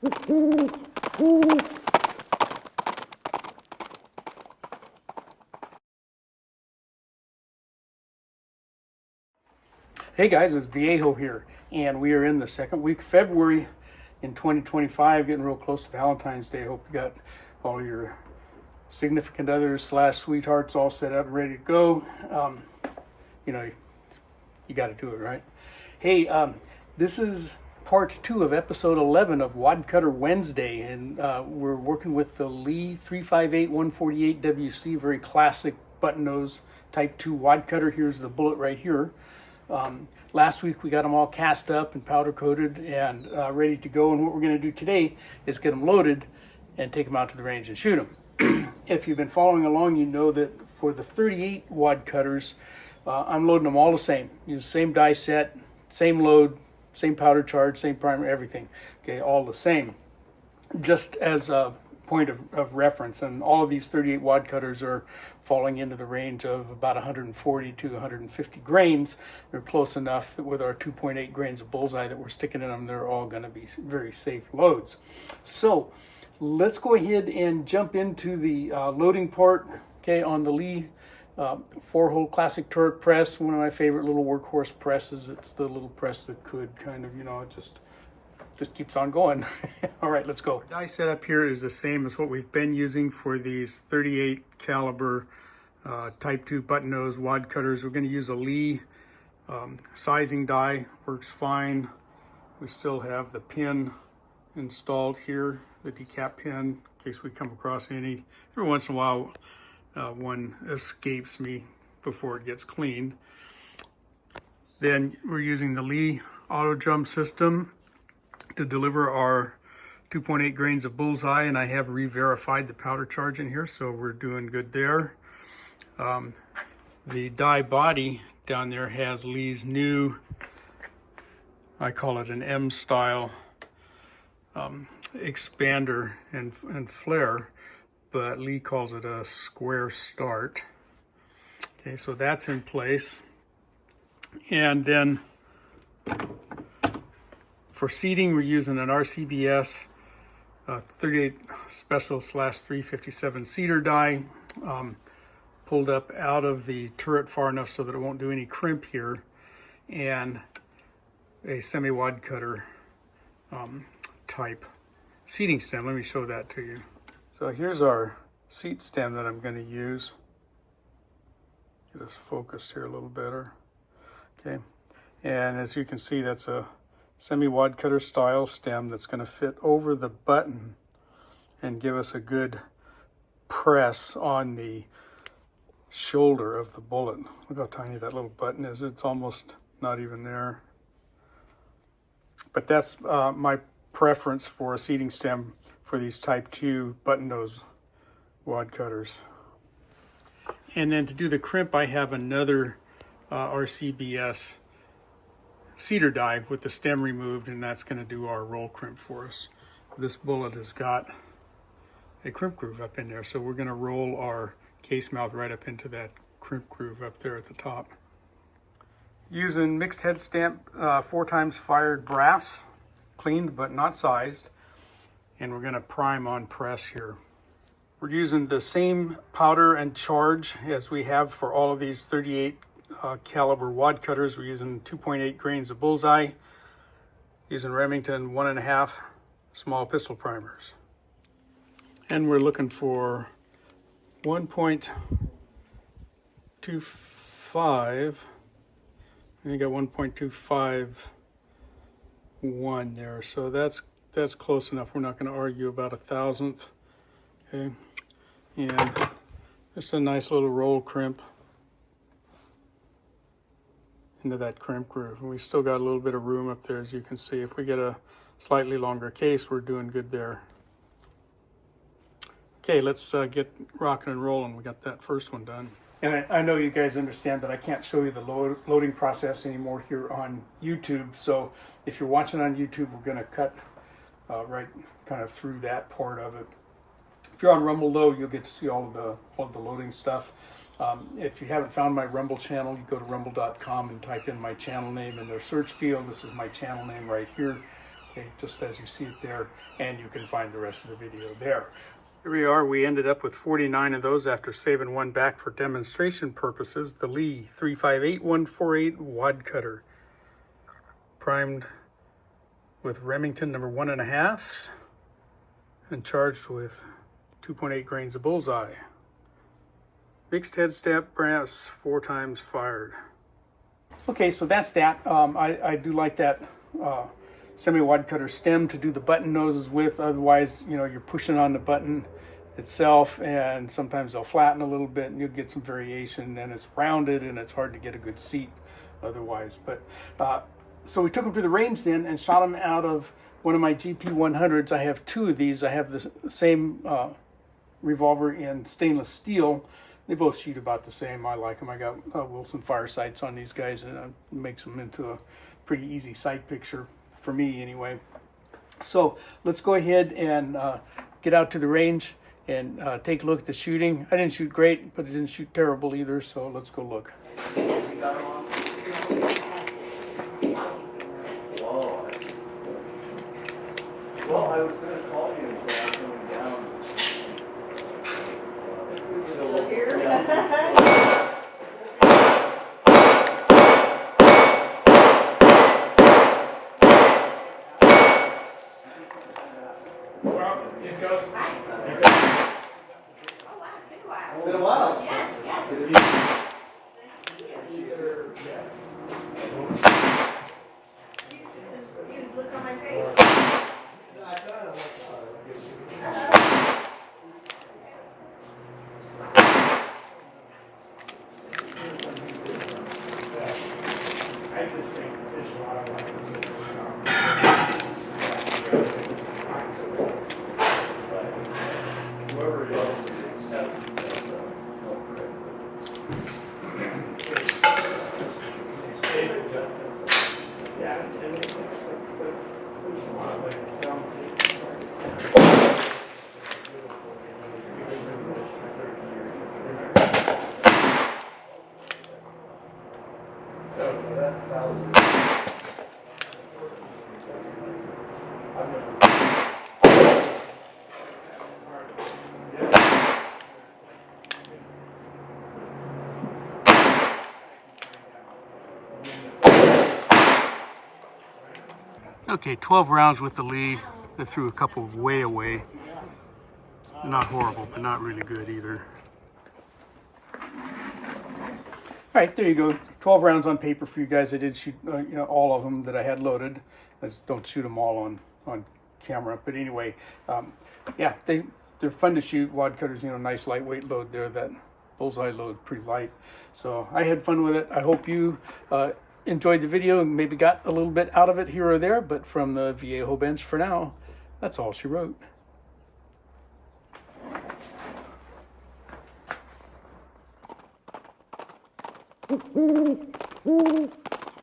Hey guys, it's Viejo here, and we are in the second week of February in 2025, getting real close to Valentine's Day. Hope you got all your significant others / sweethearts all set up and ready to go. You know, you got to do it, right? Hey, this is part 2 of episode 11 of Wadcutter Wednesday, and we're working with the Lee 358-148WC, very classic button nose type 2 wadcutter. Here's the bullet right here. Last week we got them all cast up and powder coated and ready to go, and what we're going to do today is get them loaded and take them out to the range and shoot them. If you've been following along, you know that for the 38 wad cutters, I'm loading them all the same. Use the same die set, same load, same powder charge, same primer, everything. Okay, all the same. Just as a point of reference, and all of these 38 wad cutters are falling into the range of about 140 to 150 grains. They're close enough that with our 2.8 grains of bullseye that we're sticking in them, they're all going to be very safe loads. So let's go ahead and jump into the loading part. Okay, on the Lee 4-hole classic turret press, one of my favorite little workhorse presses. It's the little press that could kind of, you know, just keeps on going. All right, let's go. Die setup here is the same as what we've been using for these 38 caliber type 2 button nose wad cutters. We're going to use a Lee sizing die, works fine. We still have the pin installed here, the decap pin, in case we come across any. Every once in a while one escapes me before it gets cleaned. Then we're using the Lee auto drum system to deliver our 2.8 grains of bullseye, and I have re-verified the powder charge in here, so we're doing good there. The die body down there has Lee's new, I call it an M style expander and flare, but Lee calls it a square start. Okay, so that's in place. And then for seating, we're using an RCBS 38 special / 357 seater die, pulled up out of the turret far enough so that it won't do any crimp here, and a semi-wad cutter type seating stem. Let me show that to you. So here's our seat stem that I'm going to use. Get us focused here a little better. Okay, and as you can see, that's a semi-wad cutter style stem that's going to fit over the button and give us a good press on the shoulder of the bullet. Look how tiny that little button is. It's almost not even there. But that's my preference for a seating stem for these type 2 button nose wad cutters. And then to do the crimp, I have another RCBS cedar die with the stem removed, and that's going to do our roll crimp for us. This bullet has got a crimp groove up in there, so we're going to roll our case mouth right up into that crimp groove up there at the top. Using mixed head stamp 4 times fired brass, cleaned but not sized, and we're going to prime on press here. We're using the same powder and charge as we have for all of these 38 caliber wad cutters. We're using 2.8 grains of bullseye, using Remington 1.5 small pistol primers. And we're looking for 1.25. I think I got 1.251 there, so that's close enough. We're not going to argue about a thousandth. Okay, and just a nice little roll crimp into that crimp groove. And we still got a little bit of room up there, as you can see. If we get a slightly longer case, we're doing good there. Okay, let's get rocking and rolling. We got that first one done. And I know you guys understand that I can't show you the loading process anymore here on YouTube. So if you're watching on YouTube, we're going to cut right kind of through that part of it. If you're on Rumble, though, you'll get to see all of the loading stuff. If you haven't found my Rumble channel, you go to rumble.com and type in my channel name in their search field. This is my channel name right here. okay, just as you see it there, and you can find the rest of the video there. Here we are. We ended up with 49 of those after saving one back for demonstration purposes. The Lee 358148 wad cutter, primed with Remington number 1.5 and charged with 2.8 grains of bullseye. Mixed head stamp brass, 4 times fired. Okay, so that's that. I do like that semi-wad cutter stem to do the button noses with. Otherwise, you know, you're pushing on the button itself, and sometimes they'll flatten a little bit, and you'll get some variation. And it's rounded, and it's hard to get a good seat otherwise. But so we took them to the range then and shot them out of one of my GP100s. I have 2 of these. I have the same revolver in stainless steel. They both shoot about the same. I like them. I got Wilson fire sights on these guys, and it makes them into a pretty easy sight picture for me anyway. So let's go ahead and get out to the range and take a look at the shooting. I didn't shoot great, but it didn't shoot terrible either, so let's go look. Well, I was going to call you and say I'm coming down. Still here? Well, it goes. Oh, wow, it's been a while. It's been a while. Yes, yes. Good to Nice meet to see you. you. Yes. Confused look on my face. I thought I was I just think there's a lot of whoever it is has help correct yeah, and there's a lot of So that's 1,000. I've never. Okay, 12 rounds with the Lee. I threw a couple way away. Not horrible, but not really good either. All right, there you go. 12 rounds on paper for you guys. I did shoot you know, all of them that I had loaded. I just don't shoot them all on camera. But anyway, yeah, they're fun to shoot. Wad cutters, you know, nice lightweight load there. That bullseye load, pretty light. So I had fun with it. I hope you enjoyed the video and maybe got a little bit out of it here or there. But from the Viejo bench for now, that's all she wrote.